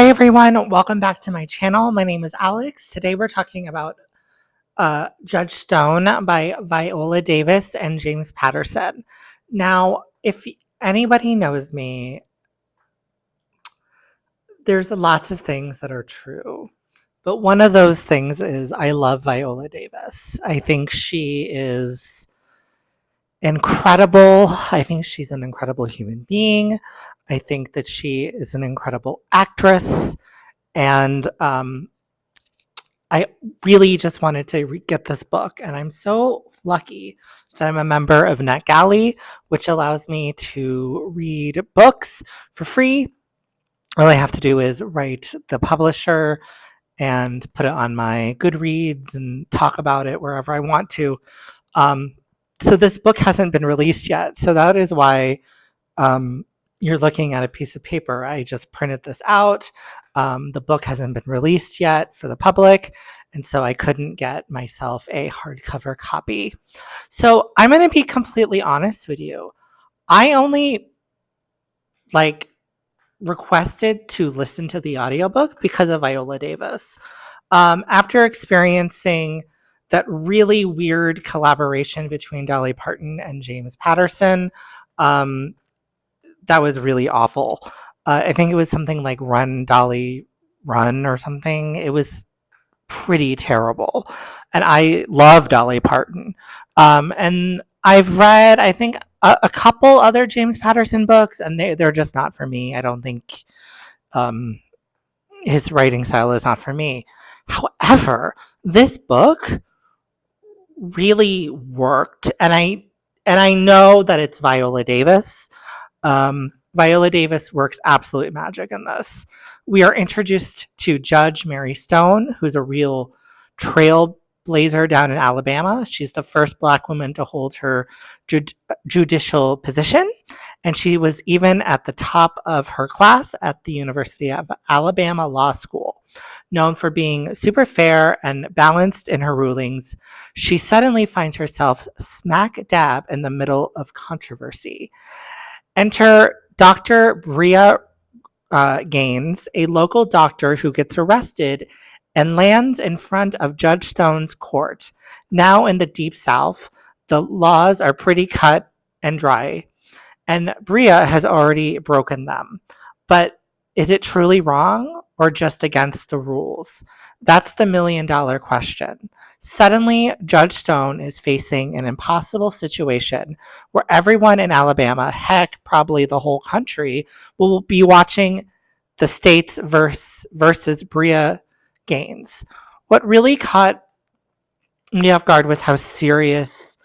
Hi everyone, welcome back to my channel. My name is Alex. Today we're talking about Judge Stone by Viola Davis and James Patterson. Now, if anybody knows me, there's lots of things that are true. But one of those things is I love Viola Davis. I think she is incredible. I think she's an incredible human being. I think that she is an incredible actress. And I really just wanted to get this book, and I'm so lucky that I'm a member of NetGalley, which allows me to read books for free. All I have to do is write the publisher and put it on my Goodreads and talk about it wherever I want to. So this book hasn't been released yet, so that is why you're looking at a piece of paper. I just printed this out. The book hasn't been released yet for the public, and so I couldn't get myself a hardcover copy. So I'm going to be completely honest with you. I only requested to listen to the audiobook because of Viola Davis. After experiencing that really weird collaboration between Dolly Parton and James Patterson, that was really awful. I think it was something like Run, Dolly, Run or something. It was pretty terrible. And I love Dolly Parton. And I've read, I think, a couple other James Patterson books, and they're just not for me. I don't think his writing style is not for me. However, this book really worked. And I know that it's Viola Davis. Viola Davis works absolute magic in this. We are introduced to Judge Mary Stone, who's a real trailblazer down in Alabama. She's the first Black woman to hold her judicial position, and she was even at the top of her class at the University of Alabama Law School. Known for being super fair and balanced in her rulings, she suddenly finds herself smack dab in the middle of controversy. Enter Dr. Bria Gaines, a local doctor who gets arrested and lands in front of Judge Stone's court. Now in the Deep South, the laws are pretty cut and dry, and Bria has already broken them. But is it truly wrong or just against the rules? That's the million-dollar question. Suddenly, Judge Stone is facing an impossible situation where everyone in Alabama, heck, probably the whole country, will be watching the states versus Bria Gaines. What really caught me off guard was how seriously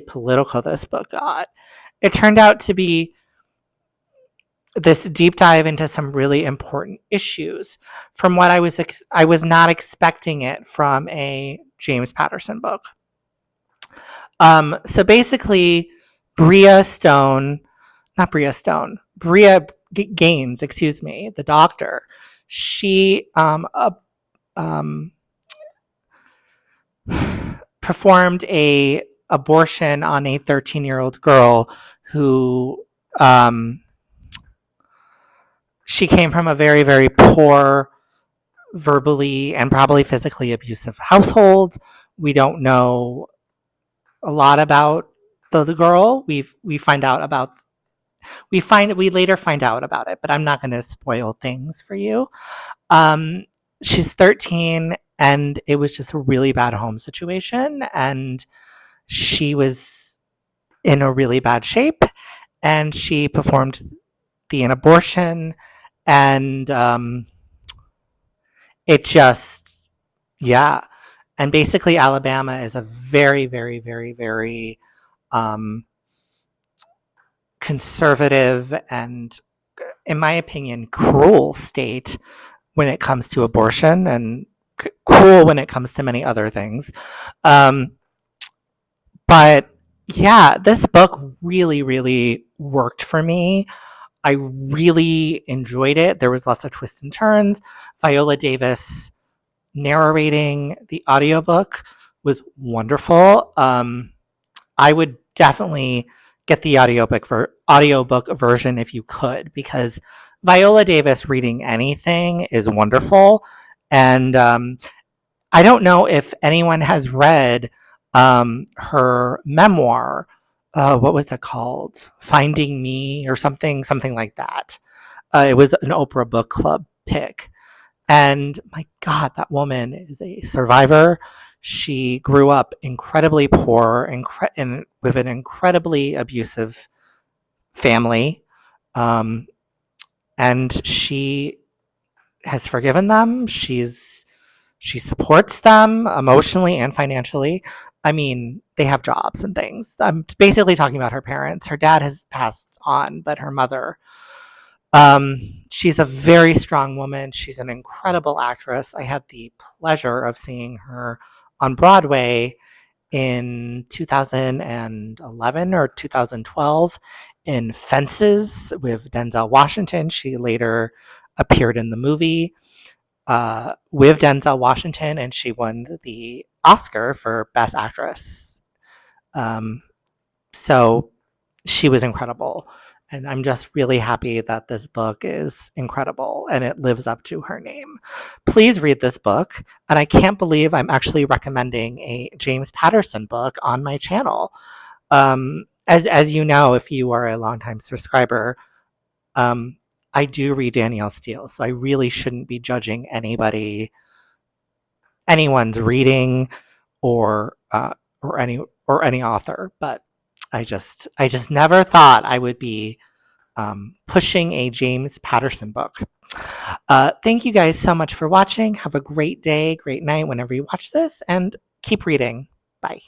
political this book got. It turned out to be this deep dive into some really important issues from what I was not expecting it from a James Patterson book. So basically, Bria Gaines, excuse me, the doctor, she performed a abortion on a 13-year-old girl who she came from a very, very poor, verbally and probably physically abusive household. We don't know a lot about the girl. We later find out about it, but I'm not going to spoil things for you. She's 13, and it was just a really bad home situation, and she was in a really bad shape, and she performed an abortion, and it just, yeah. And basically, Alabama is a very, very, very, very conservative and, in my opinion, cruel state when it comes to abortion, and cruel when it comes to many other things. But yeah, this book really, really worked for me. I really enjoyed it. There was lots of twists and turns. Viola Davis narrating the audiobook was wonderful. I would definitely get the audiobook version if you could, because Viola Davis reading anything is wonderful. And I don't know if anyone has read her memoir. What was it called? Finding Me or something like that. It was an Oprah Book Club pick. And my God, that woman is a survivor. She grew up incredibly poor and with an incredibly abusive family. Um, and she has forgiven them. She supports them emotionally and financially. I mean, they have jobs and things. I'm basically talking about her parents. Her dad has passed on, but her mother. She's a very strong woman. She's an incredible actress. I had the pleasure of seeing her on Broadway in 2011 or 2012 in Fences with Denzel Washington. She later appeared in the movie with Denzel Washington, and she won the Oscar for Best Actress. Um, so she was incredible. And I'm just really happy that this book is incredible and it lives up to her name. Please read this book. And I can't believe I'm actually recommending a James Patterson book on my channel. As you know, if you are a longtime subscriber, um, I do read Danielle Steele, so I really shouldn't be judging anyone's reading or or any author. But I just never thought I would be pushing a James Patterson book. Thank you guys so much for watching. Have a great day, great night whenever you watch this, and keep reading. Bye.